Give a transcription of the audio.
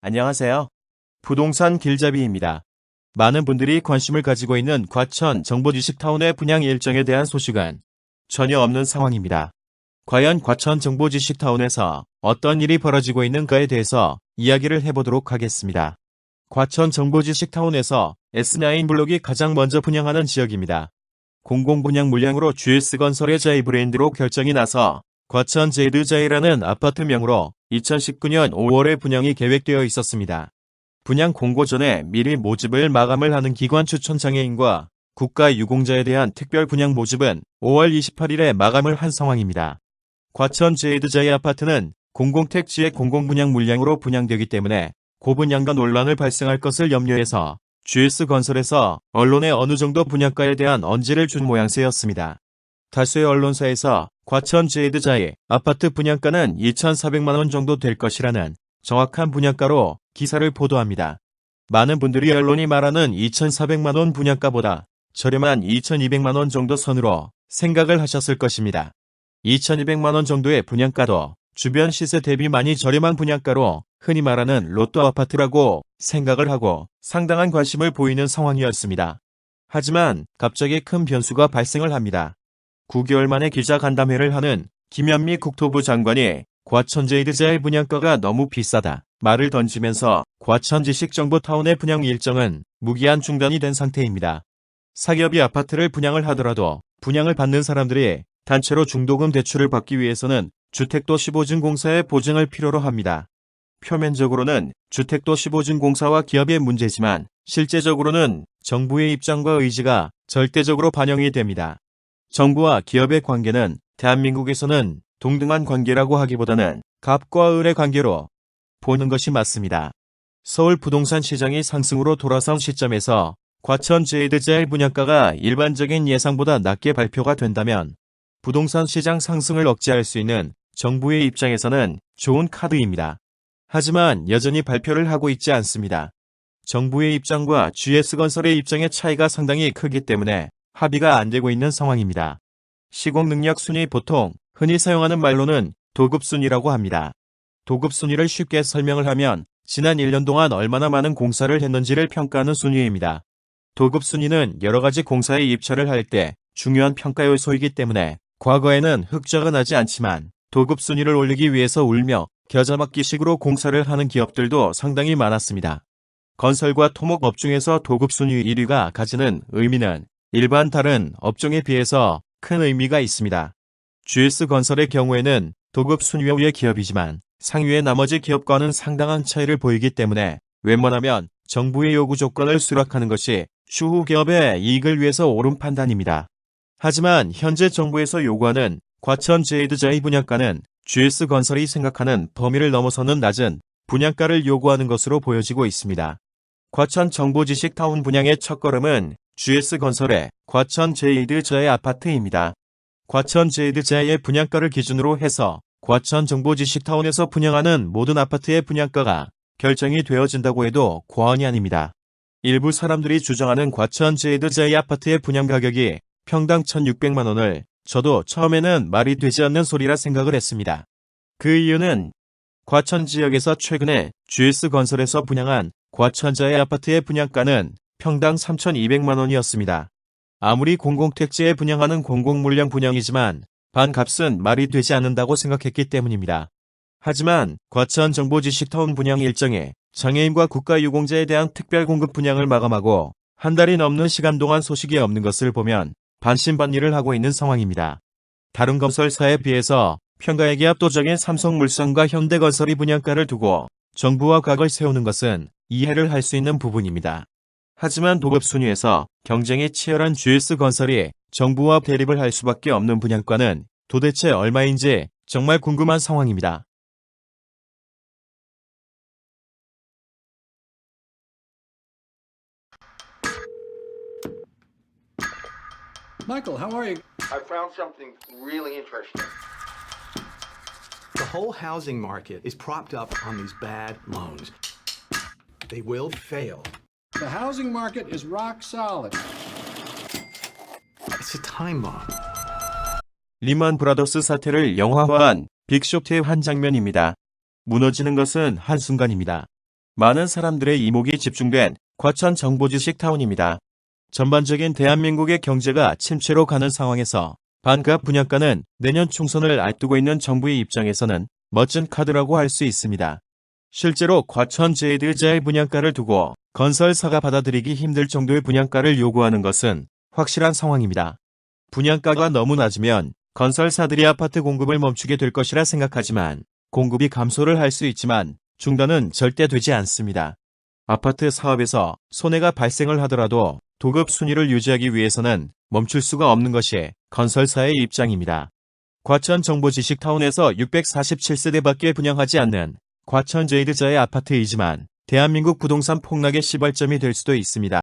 안녕하세요. 부동산 길잡이입니다. 많은 분들이 관심을 가지고 있는 과천 정보지식타운의 분양 일정에 대한 소식은 전혀 없는 상황입니다. 과연 과천 정보지식타운에서 어떤 일이 벌어지고 있는가에 대해서 이야기를 해보도록 하겠습니다. 과천 정보지식타운에서 S9 블록이 가장 먼저 분양하는 지역입니다. 공공분양 물량으로 GS건설의 자이 브랜드로 결정이 나서 과천 제드자이라는 아파트명으로 2019년 5월에 분양이 계획되어 있었습니다. 분양 공고 전에 미리 모집을 마감을 하는 기관 추천 장애인과 국가유공자에 대한 특별 분양 모집은 5월 28일에 마감을 한 상황입니다. 과천 제드자이 아파트는 공공택지의 공공분양 물량으로 분양되기 때문에 고분양가 논란을 발생할 것을 염려해서 GS건설에서 언론에 어느 정도 분양가에 대한 언지를 준 모양새였습니다. 다수의 언론사에서 과천 제드자이 아파트 분양가는 2,400만 원 정도 될 것이라는 정확한 분양가로 기사를 보도합니다. 많은 분들이 언론이 말하는 2,400만 원 분양가보다 저렴한 2,200만 원 정도 선으로 생각을 하셨을 것입니다. 2,200만 원 정도의 분양가도 주변 시세 대비 많이 저렴한 분양가로 흔히 말하는 로또 아파트라고 생각을 하고 상당한 관심을 보이는 상황이었습니다. 하지만 갑자기 큰 변수가 발생을 합니다. 9개월 만에 기자간담회를 하는 김현미 국토부 장관이 과천 제드자이 분양가가 너무 비싸다 말을 던지면서 과천지식정보타운의 분양 일정은 무기한 중단이 된 상태입니다. 사기업이 아파트를 분양을 하더라도 분양을 받는 사람들이 단체로 중도금 대출을 받기 위해서는 주택도시보증공사의 보증을 필요로 합니다. 표면적으로는 주택도시보증공사와 기업의 문제지만 실제적으로는 정부의 입장과 의지가 절대적으로 반영이 됩니다. 정부와 기업의 관계는 대한민국에서는 동등한 관계라고 하기보다는 갑과 을의 관계로 보는 것이 맞습니다. 서울 부동산 시장이 상승으로 돌아선 시점에서 과천 제드자이 분양가가 일반적인 예상보다 낮게 발표가 된다면 부동산 시장 상승을 억제할 수 있는 정부의 입장에서는 좋은 카드입니다. 하지만 여전히 발표를 하고 있지 않습니다. 정부의 입장과 GS건설의 입장의 차이가 상당히 크기 때문에 합의가 안 되고 있는 상황입니다. 시공능력 순위 보통 흔히 사용하는 말로는 도급순위라고 합니다. 도급순위를 쉽게 설명을 하면 지난 1년 동안 얼마나 많은 공사를 했는지를 평가하는 순위입니다. 도급순위는 여러가지 공사에 입찰을 할 때 중요한 평가 요소이기 때문에 과거에는 흑자가 나지 않지만 도급순위를 올리기 위해서 울며 겨자먹기식으로 공사를 하는 기업들도 상당히 많았습니다. 건설과 토목업 중에서 도급순위 1위가 가지는 의미는 일반 다른 업종에 비해서 큰 의미가 있습니다. GS건설의 경우에는 도급 순위 위의 기업이지만 상위의 나머지 기업과는 상당한 차이를 보이기 때문에 웬만하면 정부의 요구 조건을 수락하는 것이 추후 기업의 이익을 위해서 옳은 판단입니다. 하지만 현재 정부에서 요구하는 과천 제드자이 분양가는 GS건설이 생각하는 범위를 넘어서는 낮은 분양가를 요구하는 것으로 보여지고 있습니다. 과천 정보지식타운 분양의 첫걸음은 GS건설의 과천 제드자이 아파트입니다. 과천 제드자이의 분양가를 기준으로 해서 과천 정보지식타운에서 분양하는 모든 아파트의 분양가가 결정이 되어진다고 해도 과언이 아닙니다. 일부 사람들이 주장하는 과천 제드자이 아파트의 분양 가격이 평당 1,600만 원을 저도 처음에는 말이 되지 않는 소리라 생각을 했습니다. 그 이유는 과천 지역에서 최근에 GS건설에서 분양한 과천자이 아파트의 분양가는 평당 3,200만 원이었습니다. 아무리 공공택지에 분양하는 공공물량 분양이지만 반값은 말이 되지 않는다고 생각했기 때문입니다. 하지만 과천 정보지식타운 분양 일정에 장애인과 국가유공자에 대한 특별공급 분양을 마감하고 한 달이 넘는 시간 동안 소식이 없는 것을 보면 반신반의를 하고 있는 상황입니다. 다른 건설사에 비해서 평가액이 압도적인 삼성물산과 현대건설이 분양가를 두고 정부와 각을 세우는 것은 이해를 할 수 있는 부분입니다. 하지만 도급 순위에서 경쟁이 치열한 GS건설이 정부와 대립을 할 수밖에 없는 분양가는 도대체 얼마인지 정말 궁금한 상황입니다. Michael, how are you? I found something really interesting. The whole housing market is propped up on these bad loans. They will fail. The housing market is rock solid. It's a time bomb. 리먼 브라더스 사태를 영화화한 빅쇼트의 한 장면입니다. 무너지는 것은 한순간입니다. 많은 사람들의 이목이 집중된 과천 정보지식 타운입니다. 전반적인 대한민국의 경제가 침체로 가는 상황에서 반값 분양가는 내년 총선을 앞두고 있는 정부의 입장에서는 멋진 카드라고 할 수 있습니다. 실제로 과천 제이드자의 분양가를 두고 건설사가 받아들이기 힘들 정도의 분양가를 요구하는 것은 확실한 상황입니다. 분양가가 너무 낮으면 건설사들이 아파트 공급을 멈추게 될 것이라 생각하지만 공급이 감소를 할 수 있지만 중단은 절대 되지 않습니다. 아파트 사업에서 손해가 발생을 하더라도 도급 순위를 유지하기 위해서는 멈출 수가 없는 것이 건설사의 입장입니다. 과천 정보지식타운에서 647세대밖에 분양하지 않는 과천 제이드자의 아파트이지만 대한민국 부동산 폭락의 시발점이 될 수도 있습니다.